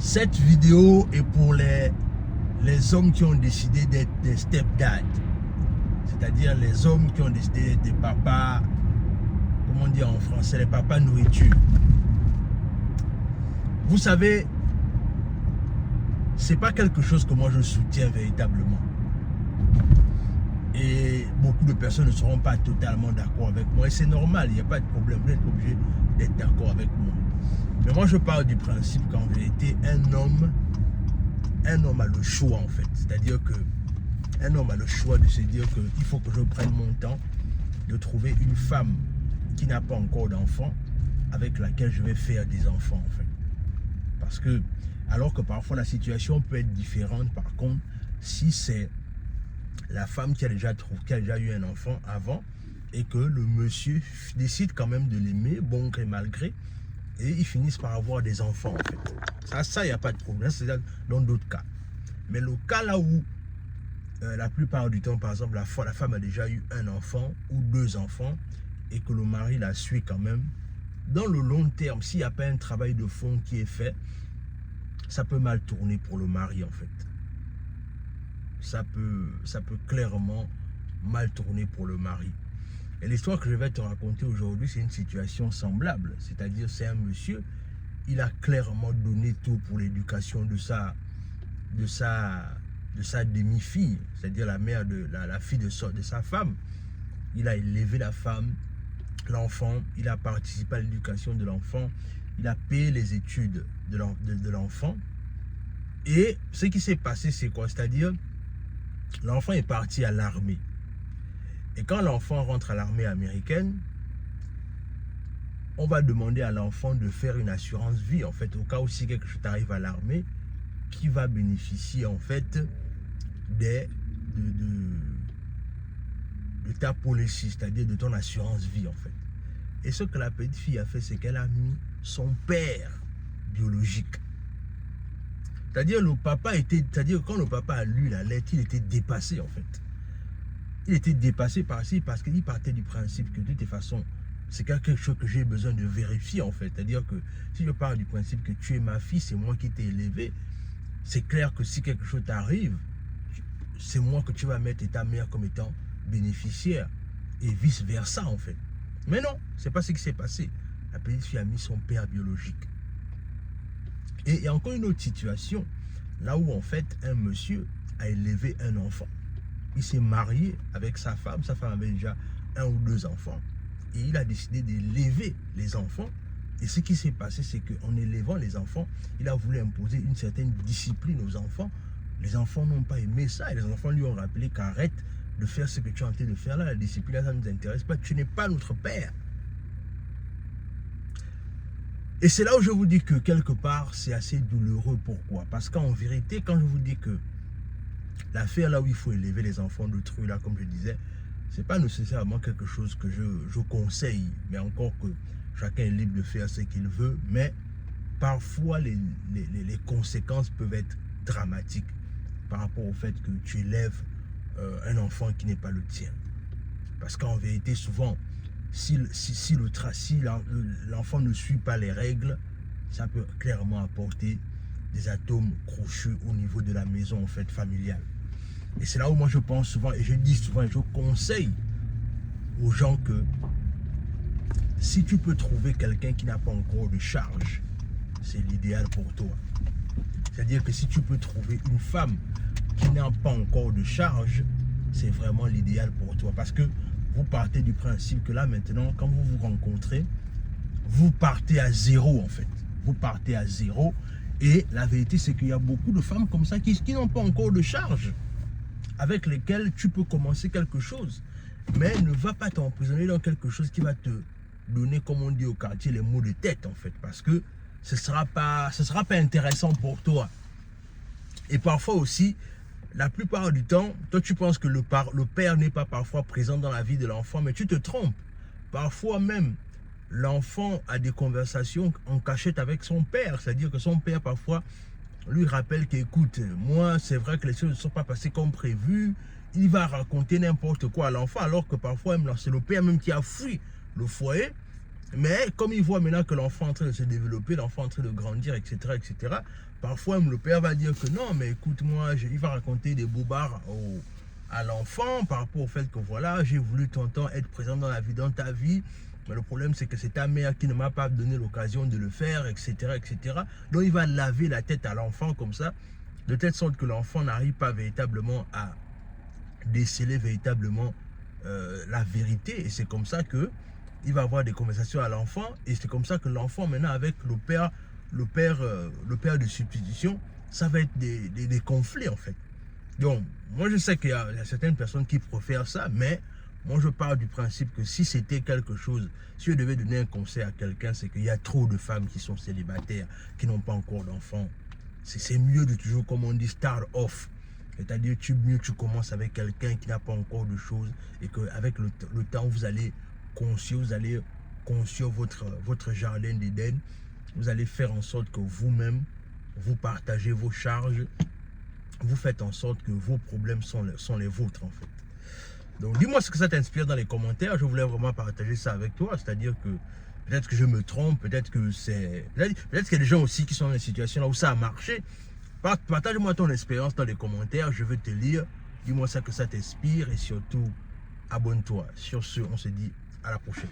Cette vidéo est pour les hommes qui ont décidé d'être des stepdads. C'est-à-dire les hommes qui ont décidé d'être des papas, comment dire en français, les papas nourriture. Vous savez, c'est pas quelque chose que moi je soutiens véritablement. Et beaucoup de personnes ne seront pas totalement d'accord avec moi. Et c'est normal, il n'y a pas de problème, vous n'êtes pas obligé d'être d'accord avec moi. Mais moi je parle du principe qu'en vérité, un homme a le choix en fait. C'est-à-dire que un homme a le choix de se dire qu'il faut que je prenne mon temps de trouver une femme qui n'a pas encore d'enfant avec laquelle je vais faire des enfants en fait. Parce que, alors que parfois la situation peut être différente, par contre, si c'est la femme qui a déjà eu un enfant avant et que le monsieur décide quand même de l'aimer, bon gré mal gré, et ils finissent par avoir des enfants en fait. Ça, il n'y a pas de problème, c'est dans d'autres cas. Mais le cas là où la plupart du temps, par exemple, la femme a déjà eu un enfant ou deux enfants et que le mari la suit quand même, dans le long terme, s'il n'y a pas un travail de fond qui est fait, ça peut mal tourner pour le mari en fait. Ça peut clairement mal tourner pour le mari. Et l'histoire que je vais te raconter aujourd'hui, c'est une situation semblable. C'est-à-dire, c'est un monsieur, il a clairement donné tout pour l'éducation de sa demi-fille, c'est-à-dire la mère de la fille de sa femme. Il a élevé la femme, l'enfant, il a participé à l'éducation de l'enfant, il a payé les études de l'enfant. Et ce qui s'est passé, c'est quoi? C'est-à-dire, l'enfant est parti à l'armée. Et quand l'enfant rentre à l'armée américaine, on va demander à l'enfant de faire une assurance vie, en fait, au cas où si quelque chose arrive à l'armée, qui va bénéficier, en fait, de ta policy, c'est-à-dire de ton assurance vie, en fait. Et ce que la petite fille a fait, c'est qu'elle a mis son père biologique. C'est-à-dire quand le papa a lu la lettre, il était dépassé, en fait. Il était dépassé parce qu'il partait du principe que de toute façon, c'est quelque chose que j'ai besoin de vérifier en fait. C'est-à-dire que si je pars du principe que tu es ma fille, c'est moi qui t'ai élevé, c'est clair que si quelque chose t'arrive, c'est moi que tu vas mettre et ta mère comme étant bénéficiaire et vice-versa en fait. Mais non, c'est pas ce qui s'est passé. La petite fille a mis son père biologique. Et il y a encore une autre situation, là où en fait un monsieur a élevé un enfant. Il s'est marié avec sa femme avait déjà un ou deux enfants. Et il a décidé d'élever les enfants. Et ce qui s'est passé, c'est qu'en élevant les enfants, il a voulu imposer une certaine discipline aux enfants. Les enfants n'ont pas aimé ça. Et les enfants lui ont rappelé qu'arrête de faire ce que tu es en train de faire là. La discipline, là, ça ne nous intéresse pas. Tu n'es pas notre père. Et c'est là où je vous dis que quelque part, c'est assez douloureux. Pourquoi? Parce qu'en vérité, quand je vous dis que l'affaire là où il faut élever les enfants d'autrui, là, comme je disais, c'est pas nécessairement quelque chose que je conseille, mais encore que chacun est libre de faire ce qu'il veut, mais parfois les conséquences peuvent être dramatiques par rapport au fait que tu élèves un enfant qui n'est pas le tien. Parce qu'en vérité, souvent, si l'enfant ne suit pas les règles, ça peut clairement apporter des atomes crochus au niveau de la maison en fait familiale. Et c'est là où moi je pense souvent, et je dis souvent, et je conseille aux gens que si tu peux trouver quelqu'un qui n'a pas encore de charge, c'est l'idéal pour toi. C'est-à-dire que si tu peux trouver une femme qui n'a pas encore de charge, c'est vraiment l'idéal pour toi. Parce que vous partez du principe que là maintenant, quand vous vous rencontrez, vous partez à zéro en fait. Vous partez à zéro. Et la vérité, c'est qu'il y a beaucoup de femmes comme ça qui n'ont pas encore de charge, avec lesquelles tu peux commencer quelque chose. Mais ne va pas t'emprisonner dans quelque chose qui va te donner, comme on dit au quartier, les maux de tête en fait. Parce que ce sera pas intéressant pour toi. Et parfois aussi, la plupart du temps, toi tu penses que le père n'est pas parfois présent dans la vie de l'enfant, mais tu te trompes. Parfois même, l'enfant a des conversations en cachette avec son père. C'est-à-dire que son père, parfois, lui rappelle qu'écoute, moi, c'est vrai que les choses ne sont pas passées comme prévu. Il va raconter n'importe quoi à l'enfant, alors que parfois, c'est le père même qui a fui le foyer Mais comme il voit maintenant que l'enfant est en train de se développer, l'enfant est en train de grandir, etc., parfois même le père va dire que non, mais écoute-moi, il va raconter des bobards à l'enfant par rapport au fait que voilà, j'ai voulu tonton être présent dans ta vie, mais le problème c'est que c'est ta mère qui ne m'a pas donné l'occasion de le faire, etc., Donc il va laver la tête à l'enfant comme ça, de telle sorte que l'enfant n'arrive pas véritablement à déceler véritablement la vérité. Et c'est comme ça que il va avoir des conversations à l'enfant, et c'est comme ça que l'enfant maintenant avec le père de substitution, ça va être des conflits en fait. Donc moi je sais qu'il y a certaines personnes qui préfèrent ça, mais moi je pars du principe que si c'était quelque chose, si je devais donner un conseil à quelqu'un, c'est qu'il y a trop de femmes qui sont célibataires, qui n'ont pas encore d'enfants. C'est mieux de toujours, comme on dit, start off. C'est-à-dire mieux tu commences avec quelqu'un qui n'a pas encore de choses, et qu'avec le temps vous allez construire votre jardin d'Éden. Vous allez faire en sorte que vous-même vous partagez vos charges, vous faites en sorte que vos problèmes sont les vôtres en fait. Donc dis-moi ce que ça t'inspire dans les commentaires. Je voulais vraiment partager ça avec toi, c'est-à-dire que peut-être que je me trompe, peut-être qu'il y a des gens aussi qui sont dans une situation là où ça a marché. Partage-moi ton expérience dans les commentaires, je veux te lire. Dis-moi ça que ça t'inspire, et surtout abonne-toi. Sur ce, on se dit à la prochaine.